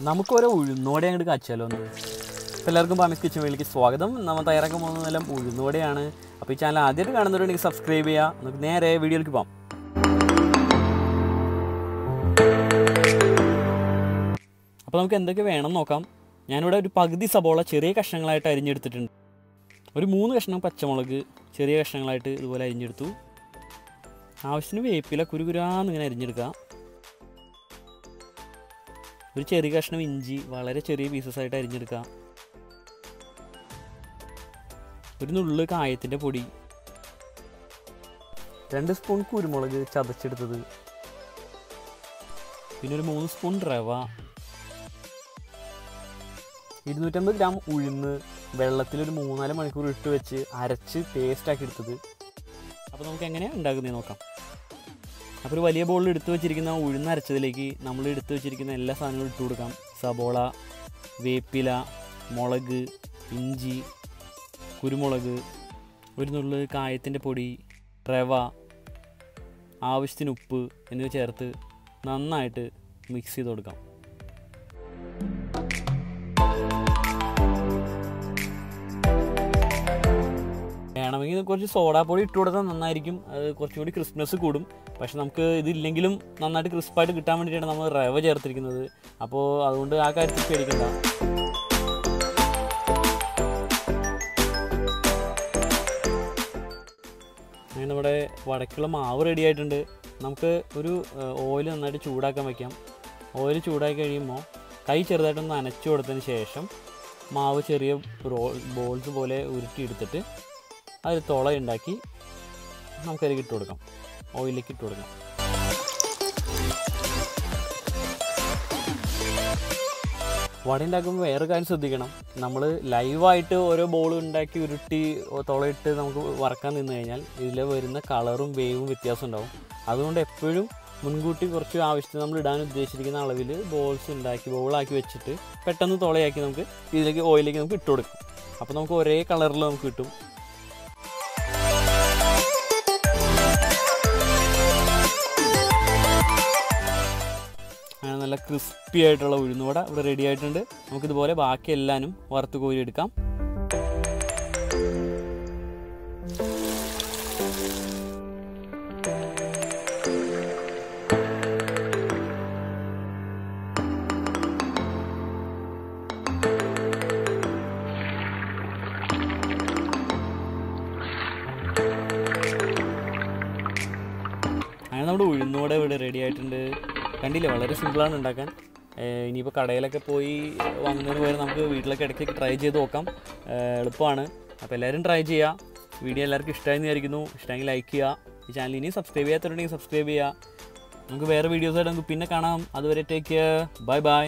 നമുക്കൊരു ഉഴുന്നോടെ അങ്ങോട്ട് കാച്ചാലോ ഒന്ന്. എല്ലാവർക്കും പാമിസ് കിച്ചൻ വേളിക്ക് സ്വാഗതം. നമ്മൾ തയ്യാറാക്കാൻ പോകുന്നതെല്ലാം ഉഴുന്നോടെയാണ്. അപ്പോൾ ഈ ചാനൽ ആദ്യമായിട്ട് കാണുന്നവരുണ്ടെങ്കിൽ സബ്സ്ക്രൈബ് ചെയ്യുക. നമുക്ക് നേരെ വീഡിയോയിലേക്ക് പോകാം. അപ്പോൾ നമുക്ക് എന്തൊക്കെ വേണം നോക്കാം. ഞാനിവിടെ ഒരു പകുതി സബോള ചെറിയ കഷ്ണങ്ങളായിട്ട് അരിഞ്ഞെടുത്തിട്ടുണ്ട്. ഒരു 3 കഷ്ണം പച്ചമുളക് ചെറിയ കഷ്ണങ്ങളായിട്ട് ഇതുപോലെ അരിഞ്ഞെടുത്തു. ആവശ്യത്തിന് വേപ്പില കുരുകുരാന്ന് ഇങ്ങനെ അരിഞ്ഞെടുക്കുക. ഒരു ചെറിയ കഷ്ണം ഇഞ്ചി വളരെ ചെറിയ പീസസ് ആയിട്ട് അരിഞ്ഞെടുക്കുക. ഒരു നുള്ള് കായത്തിൻ്റെ പൊടി, 2 സ്പൂൺ കുരുമുളക് ചതച്ചെടുത്തത്, പിന്നെ ഒരു 3 സ്പൂൺ റവ, 250 ഗ്രാം ഉഴുന്ന് വെള്ളത്തിൽ ഒരു 3-4 മണിക്കൂർ ഇട്ട് വെച്ച് അരച്ച് പേസ്റ്റാക്കി എടുത്തത്. അപ്പോൾ നമുക്ക് എങ്ങനെയാണ് ഉണ്ടാക്കുന്നത് നോക്കാം. അപ്പോൾ ഒരു വലിയ ബോളിൽ എടുത്തു വെച്ചിരിക്കുന്ന ഉഴുന്ന് അരച്ചതിലേക്ക് നമ്മൾ എടുത്തു വെച്ചിരിക്കുന്ന എല്ലാ സാധനങ്ങളും ഇട്ട് കൊടുക്കാം. സബോള, വേപ്പില, മുളക്, ഇഞ്ചി, കുരുമുളക്, ഒരു നുള്ള് കായത്തിൻ്റെ പൊടി, റവ, ആവശ്യത്തിന് ഉപ്പ് എന്നിവ ചേർത്ത് നന്നായിട്ട് മിക്സ് ചെയ്ത് കൊടുക്കാം. വേണമെങ്കിൽ കുറച്ച് സോഡാപ്പൊടി ഇട്ട് കൊടുത്താൽ നന്നായിരിക്കും. അത് കുറച്ചും കൂടി ക്രിസ്പ്നെസ് കൂടും. പക്ഷെ നമുക്ക് ഇതില്ലെങ്കിലും നന്നായിട്ട് ക്രിസ്പായിട്ട് കിട്ടാൻ വേണ്ടിയിട്ടാണ് നമ്മൾ റവ ചേർത്തിരിക്കുന്നത്. അപ്പോൾ അതുകൊണ്ട് ആ കാര്യത്തിൽ പേടിക്കണ്ട. അങ്ങനെ നമ്മുടെ വടക്കുള്ള മാവ് റെഡി ആയിട്ടുണ്ട്. നമുക്ക് ഒരു ഓയിൽ നന്നായിട്ട് ചൂടാക്കാൻ വയ്ക്കാം. ഓയിൽ ചൂടാക്കി കഴിയുമ്പോൾ കൈ ചെറുതായിട്ടൊന്ന് നനച്ചു കൊടുത്തതിന് ശേഷം മാവ് ചെറിയ ബോൾസ് പോലെ ഉരുട്ടിയെടുത്തിട്ട് അതിൽ തുള ഉണ്ടാക്കി നമുക്കതിലേക്ക് ഇട്ട് കൊടുക്കാം. ഓയിലേക്ക് ഇട്ട് കൊടുക്കാം. വട ഉണ്ടാക്കുമ്പോൾ വേറെ കാര്യം ശ്രദ്ധിക്കണം. നമ്മൾ ലൈവായിട്ട് ഓരോ ബോൾ ഉണ്ടാക്കി ഉരുട്ടി തുളയിട്ട് നമുക്ക് വറക്കാൻ നിന്ന് കഴിഞ്ഞാൽ ഇതിൽ വരുന്ന കളറും വേവും വ്യത്യാസം ഉണ്ടാവും. അതുകൊണ്ട് എപ്പോഴും മുൻകൂട്ടി കുറച്ച് ആവശ്യത്തിന് നമ്മൾ ഇടാൻ ഉദ്ദേശിച്ചിരിക്കുന്ന അളവിൽ ബോൾസ് ഉണ്ടാക്കി ബോളാക്കി വെച്ചിട്ട് പെട്ടെന്ന് തുളയാക്കി നമുക്ക് ഇതിലേക്ക് ഓയിലേക്ക് നമുക്ക് ഇട്ട് കൊടുക്കാം. അപ്പോൾ നമുക്ക് ഒരേ കളറിൽ നമുക്ക് കിട്ടും. അങ്ങനെ നല്ല ക്രിസ്പി ആയിട്ടുള്ള ഉഴുന്നുവട ഇവിടെ റെഡി ആയിട്ടുണ്ട്. നമുക്കിതുപോലെ ബാക്കി എല്ലാനും വറുത്ത് കോരി എടുക്കാം. അങ്ങനെ നമ്മുടെ ഉഴുന്നുവട ഇവിടെ റെഡി ആയിട്ടുണ്ട്. കണ്ടില്ലേ, വളരെ സിമ്പിളാണ് ഉണ്ടാക്കാൻ. ഇനിയിപ്പോൾ കടയിലൊക്കെ പോയി വാങ്ങുന്നതിന് പകരം നമുക്ക് വീട്ടിലൊക്കെ ഇടയ്ക്ക് ട്രൈ ചെയ്ത് നോക്കാം. എളുപ്പമാണ്. അപ്പോൾ എല്ലാവരും ട്രൈ ചെയ്യുക. വീഡിയോ എല്ലാവർക്കും ഇഷ്ടമായെന്ന് വിചാരിക്കുന്നു. ഇഷ്ടമെങ്കിൽ ലൈക്ക് ചെയ്യുക. ഈ ചാനൽ ഇനി സബ്സ്ക്രൈബ് ചെയ്യാത്തവരുണ്ടെങ്കിൽ സബ്സ്ക്രൈബ് ചെയ്യുക. നമുക്ക് വേറെ വീഡിയോസായിട്ട് നമുക്ക് പിന്നെ കാണാം. അതുവരെ ടേക്ക് കെയർ. Bye bye.